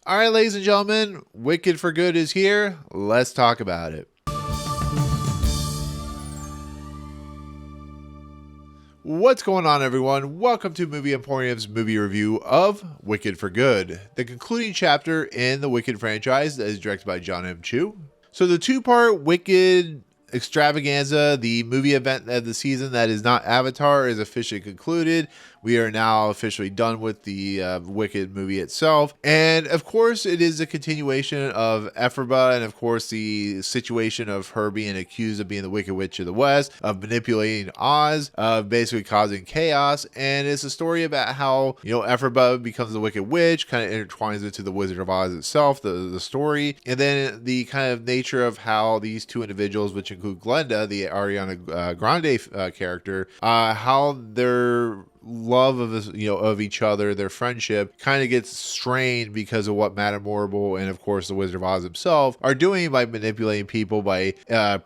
All right, ladies and gentlemen, Wicked for Good is here. Let's talk about it. What's going on, everyone? Welcome to Movie Emporium's movie review of Wicked for Good, the concluding chapter in the Wicked franchise that is directed by John M. Chu. So the two-part Wicked extravaganza, the movie event of the season that is not Avatar, is officially concluded. We are now officially done with the Wicked movie itself. And of course, it is a continuation of Ephraim, and of course, the situation of her being accused of being the Wicked Witch of the West, of manipulating Oz, of basically causing chaos. And it's a story about how, Ephraim becomes the Wicked Witch, kind of intertwines into the Wizard of Oz itself, the story. And then the kind of nature of how these two individuals, which include Glenda, the Ariana Grande character, how their love of each other, their friendship, kind of gets strained because of what Madame Morrible and of course the Wizard of Oz himself are doing by manipulating people, by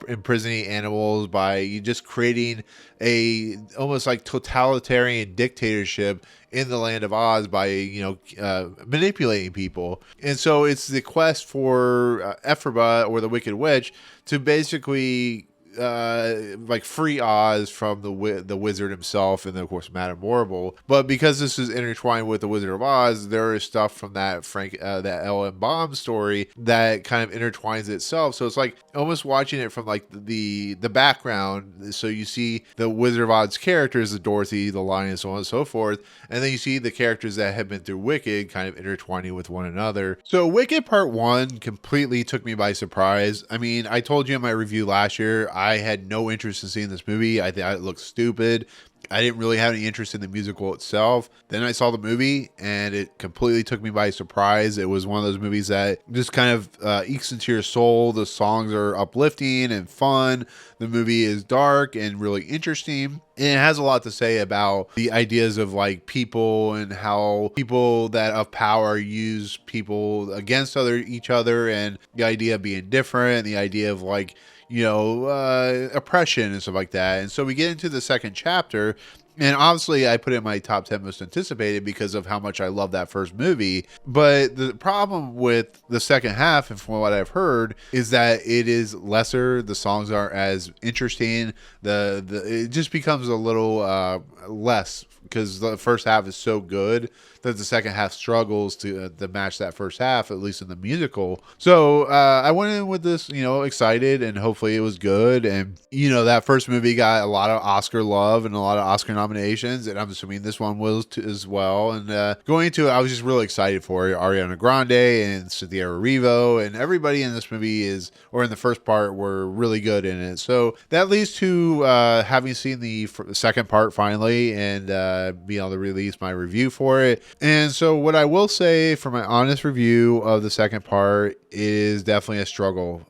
imprisoning animals, by just creating a almost like totalitarian dictatorship in the land of Oz by manipulating people. And so it's the quest for Ephraim, or the Wicked Witch, to basically free Oz from the wizard himself, and then of course Madame Morrible. But because this is intertwined with the Wizard of Oz, there is stuff from that that L.M. Bomb story that kind of intertwines itself. So it's like almost watching it from like the background. So you see the Wizard of Oz characters, the Dorothy, the Lion, and so on and so forth, and then you see the characters that have been through Wicked kind of intertwining with one another. So Wicked Part 1 completely took me by surprise. I mean, I told you in my review last year, I had no interest in seeing this movie. I thought it looked stupid. I didn't really have any interest in the musical itself. Then I saw the movie and it completely took me by surprise. It was one of those movies that just kind of ekes into your soul. The songs are uplifting and fun. The movie is dark and really interesting. And it has a lot to say about the ideas of like people and how people that of power use people against each other, and the idea of being different, and the idea of like, oppression and stuff like that. And so we get into the second chapter, and obviously I put it in my top 10 most anticipated because of how much I love that first movie. But the problem with the second half, and from what I've heard, is that it is lesser. The songs aren't as interesting. It just becomes a little less, because the first half is so good that the second half struggles to match that first half, at least in the musical. So I went in with this, excited, and hopefully it was good. And, that first movie got a lot of Oscar love and a lot of Oscar nominations, and I'm assuming this one will as well. And going into it, I was just really excited for it. Ariana Grande and Cynthia Erivo and everybody in this movie in the first part, were really good in it. So that leads to having seen the second part finally, and being able to release my review for it. And so what I will say for my honest review of the second part is definitely a struggle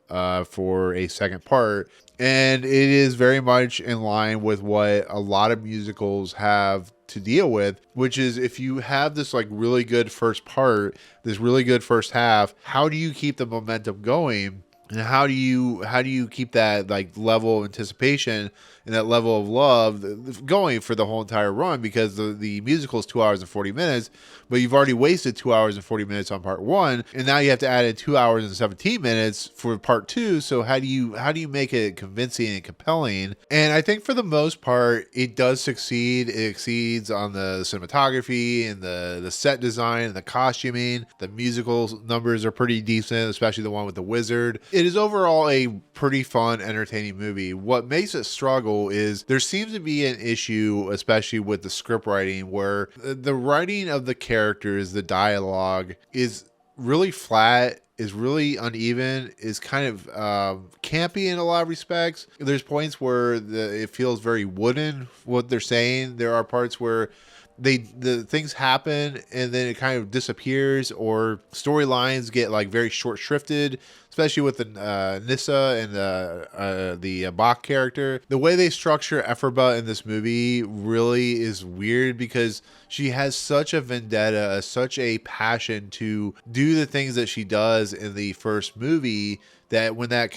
for a second part. And it is very much in line with what a lot of musicals have to deal with, which is if you have this like really good first part, this really good first half, how do you keep the momentum going? And how do you keep that like level of anticipation and that level of love going for the whole entire run? Because the musical is 2 hours and 40 minutes, but you've already wasted 2 hours and 40 minutes on part one, and now you have to add in 2 hours and 17 minutes for part two. So how do you make it convincing and compelling? And I think for the most part, it does succeed. It exceeds on the cinematography and the set design and the costuming. The musical numbers are pretty decent, especially the one with the wizard. It is overall a pretty fun, entertaining movie. What makes it struggle is there seems to be an issue, especially with the script writing, where the writing of the characters, the dialogue, is really flat, is really uneven, is kind of campy in a lot of respects. There's points where it feels very wooden, what they're saying. There are parts where the things happen and then it kind of disappears, or storylines get like very short shrifted, especially with the Nissa and the Bach character. The way they structure Ephraim in this movie really is weird, because she has such a vendetta, such a passion to do the things that she does in the first movie, that when that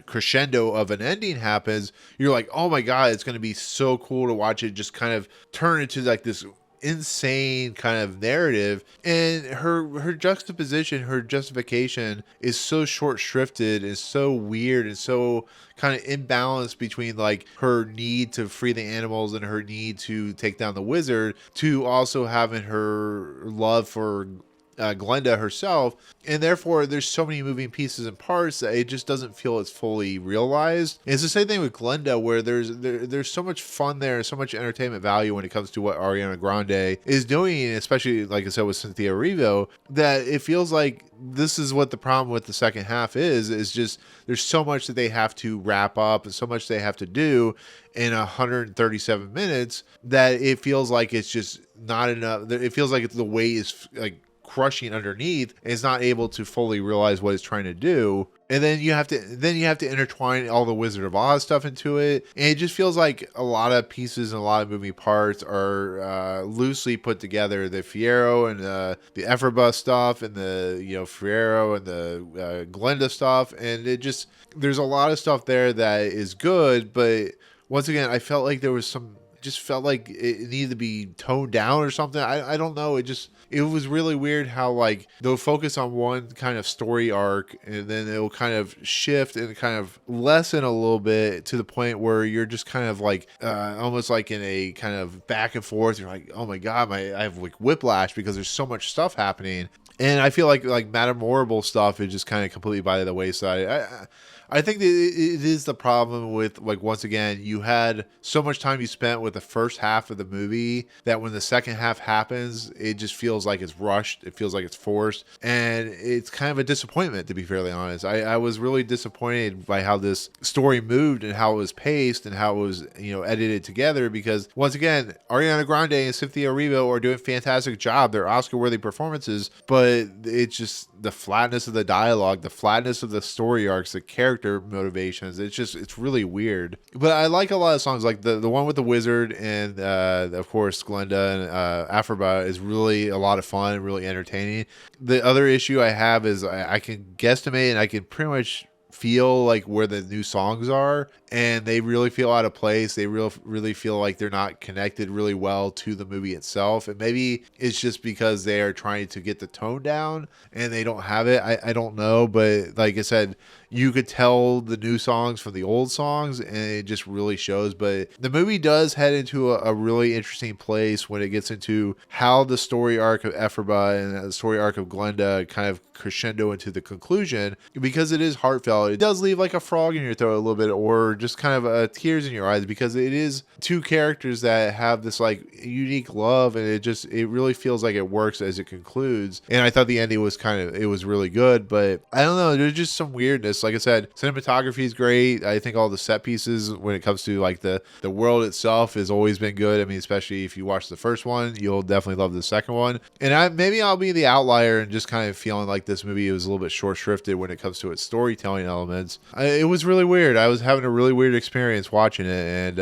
crescendo of an ending happens, you're like, oh my God, it's going to be so cool to watch it just kind of turn into like this insane kind of narrative, and her juxtaposition, her justification is so short shrifted, is so weird, and so kind of imbalanced between like her need to free the animals and her need to take down the wizard, to also having her love for Glenda herself, and therefore there's so many moving pieces and parts that it just doesn't feel it's fully realized. And it's the same thing with Glenda, where there's so much fun there, so much entertainment value when it comes to what Ariana Grande is doing, especially like I said with Cynthia Erivo, that it feels like this is what the problem with the second half is just there's so much that they have to wrap up and so much they have to do in 137 minutes that it feels like it's just not enough. It feels like the weight is like crushing underneath, and it's not able to fully realize what it's trying to do. And then you have to intertwine all the Wizard of Oz stuff into it, and it just feels like a lot of pieces and a lot of moving parts are loosely put together. The Fierro and the Ephraim stuff, and the Fierro and the Glenda stuff, and it just, there's a lot of stuff there that is good, but once again, I felt like there was some, just felt like it needed to be toned down or something. I don't know. It was really weird how like they'll focus on one kind of story arc and then it'll kind of shift and kind of lessen a little bit to the point where you're just kind of like almost like in a kind of back and forth. You're like, oh my God, I have like whiplash because there's so much stuff happening. And I feel like memorable stuff is just kind of completely by the wayside. I think that it is the problem with, like, once again, you had so much time you spent with the first half of the movie that when the second half happens, it just feels like it's rushed. It feels like it's forced. And it's kind of a disappointment, to be fairly honest. I was really disappointed by how this story moved and how it was paced and how it was, edited together, because once again, Ariana Grande and Cynthia Erivo are doing a fantastic job. They're Oscar-worthy performances, but it's just the flatness of the dialogue, the flatness of the story arcs, the character motivations. It's really weird. But I like a lot of songs, like the one with the wizard and of course Glenda and Afroba is really a lot of fun, really entertaining. The other issue I have is I can guesstimate and I can pretty much feel like where the new songs are, and they really feel out of place. They really feel like they're not connected really well to the movie itself, and maybe it's just because they are trying to get the tone down and they don't have it. I don't know, but like I said, you could tell the new songs from the old songs and it just really shows. But the movie does head into a really interesting place when it gets into how the story arc of Ephraim and the story arc of Glenda kind of crescendo into the conclusion, because it is heartfelt. It does leave like a frog in your throat a little bit, or just kind of tears in your eyes, because it is two characters that have this like unique love, and it really feels like it works as it concludes. And I thought the ending was it was really good, but I don't know, there's just some weirdness. Like I said, cinematography is great. I think all the set pieces when it comes to like the world itself has always been good. I mean, especially if you watch the first one, you'll definitely love the second one. And maybe I'll be the outlier and just kind of feeling like this movie was a little bit short shrifted when it comes to its storytelling elements. It was really weird. I was having a really weird experience watching it, and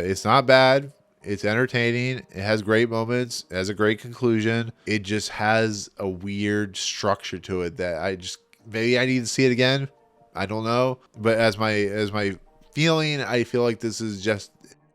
it's not bad. It's entertaining. It has great moments. It has a great conclusion. It just has a weird structure to it that maybe I need to see it again. I don't know. But as my feeling, I feel like this is just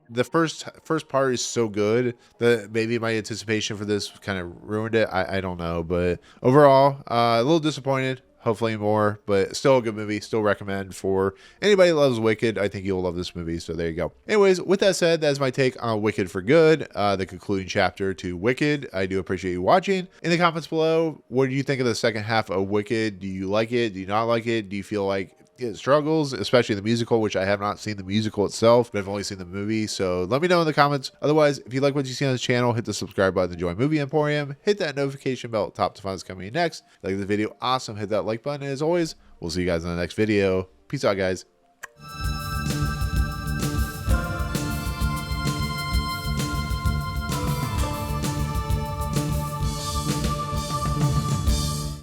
the first part is so good that maybe my anticipation for this kind of ruined it. I don't know. But overall, a little disappointed. Hopefully more, but still a good movie. Still recommend for anybody that loves Wicked. I think you'll love this movie, so there you go. Anyways, with that said, that's my take on Wicked for Good, the concluding chapter to Wicked. I do appreciate you watching. In the comments below, what do you think of the second half of Wicked? Do you like it? Do you not like it? Do you feel like it struggles, especially the musical, which I have not seen the musical itself, but I've only seen the movie? So let me know in the comments. Otherwise, if you like what you see on this channel, hit the subscribe button to join Movie Emporium. Hit that notification bell top to find what's coming next. Like the video, awesome. Hit that like button. And as always, we'll see you guys in the next video. Peace out, guys.